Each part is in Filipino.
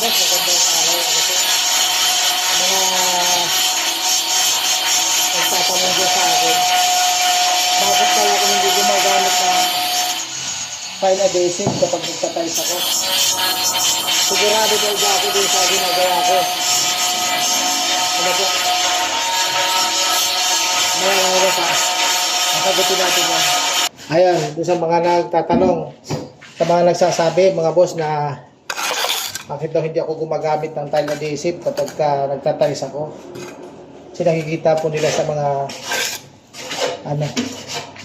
boss, magandang araw. Mga nagtatanong dyan sa akin, bakit pala ako hindi gumagamit ng file adhesive kapag nagtatiles ako? Sigurado ba ako din sa ginagawa ko? Ano po? Mga boss ha? Nakagutin natin yan. Ayan, doon sa mga nagtatanong, sa mga nagsasabi, mga boss, na bakit daw hindi ako gumagamit ng tile adhesive kapag nagtatiles ako. Kasi nakikita po nila sa mga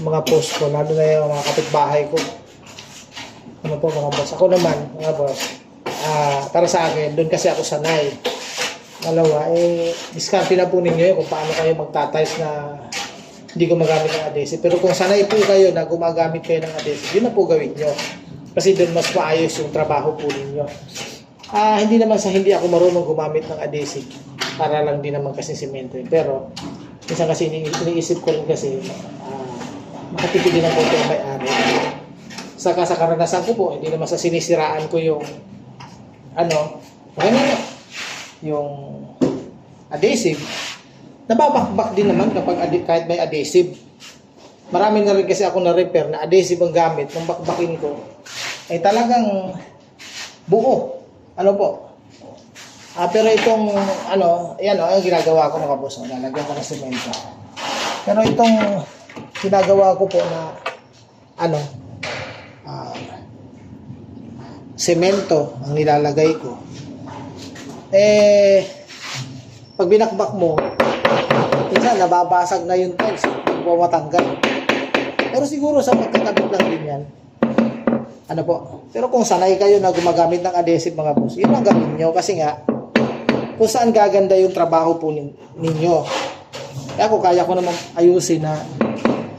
mga post ko, lalo na yung mga kapitbahay ko. Ano po mga boss? Ako naman, mga boss, para sa akin, doon kasi ako sanay. Dalawa, diskarte na po ninyo yun kung paano kayo magtatiles na hindi gumagamit ng adhesive. Pero kung sanay po kayo na gumagamit kayo ng adhesive, yun na po gawin nyo. Kasi doon mas maayos yung trabaho po ninyo. Hindi naman sa hindi ako marunong gumamit ng adhesive. Para lang din naman kasi semento. Pero, minsan kasi iniisip ko rin kasi, makatipid din ang konti ang may-ari. Saka sa karanasan ko po, hindi naman sa sinisiraan ko yung, yung adhesive. Nababakbak din naman kapag kahit may adhesive. Marami na rin kasi ako na-repair na adhesive ang gamit ng bakbakin ko. Ay talagang buo. Ano po? Pero itong, yan ang ginagawa ko mga boss. Lalagyan ko ng semento. Pero itong ginagawa ko po na, semento ang nilalagay ko. Pag binakbak mo, minsan nababasag na yung tiles. Matanggal. Pero siguro sa pagkakabit lang din yan. Pero kung sanay kayo na gumagamit ng adhesive mga boss, yun ang gawin nyo. Kasi nga, kung saan gaganda yung trabaho po ninyo. Kaya kaya ko naman ayusin na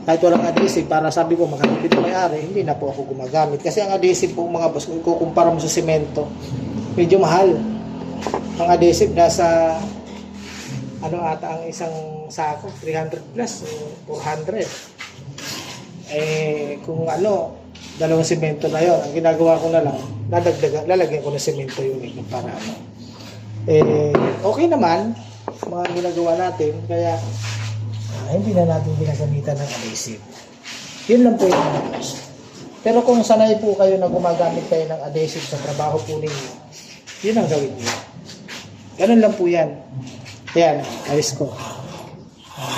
kahit walang adhesive, para sabi ko makakapit na may-ari, hindi na po ako gumagamit. Kasi ang adhesive po mga boss, kung kukumpara mo sa semento, medyo mahal. Ang adhesive nasa ata ang isang sako, 300 plus, 400. Kung dalawang semento na yon, ang ginagawa ko na lang, lalagyan ko ng semento yun para okay naman mga ginagawa natin, kaya hindi na natin ginagamitan ng adhesive. Yun lang po yung mga boss. Pero kung sanay po kayo na gumagamit kayo ng adhesive sa trabaho po ninyo, yun ang gawin niyo. Ganun lang po yan. Yan, alis ko.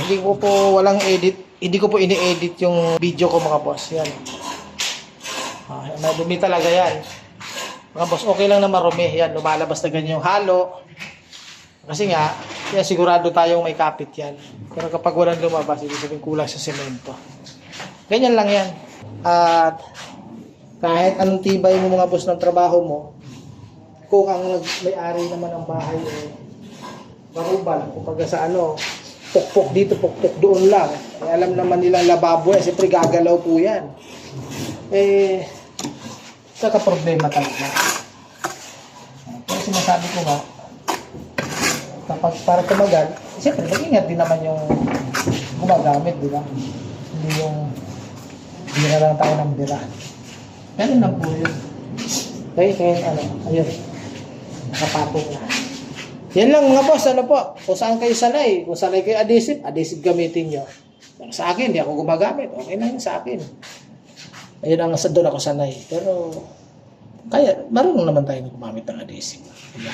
Hindi ko po ini-edit yung video ko mga boss. Yan. Madumi talaga yan. Mga boss, okay lang na marumi. Yan, lumalabas na ganyan yung halo. Kasi nga, sigurado tayong may kapit yan. Pero kapag walang lumabas, ibig sabihin kulang sa semento. Ganyan lang yan. At kahit anong tibay mo mga boss ng trabaho mo, kung ang may-ari naman ng bahay marubal, kumbaga sa pukpok dito, pukpok doon lang. Alam naman nilang lababo siyempre gagalaw po yan. Problema talaga. Pero sinasabi ko nga, kapag para tumagal, siyempre mag-ingat din naman yung gumagamit, di ba? Hindi yung bira lang tayo ng bira. Ganun lang po yun. Kaya ayun, nakapatong na. Yan lang mga boss, po, kung saan kayo sanay, kung sanay kayo adhesive gamitin nyo. Sa akin, hindi ako gumagamit, okay na yun sa akin. Ayun ang doon ako sanay. Pero, kaya, marunong naman tayo gumamit ng adhesive. Diba?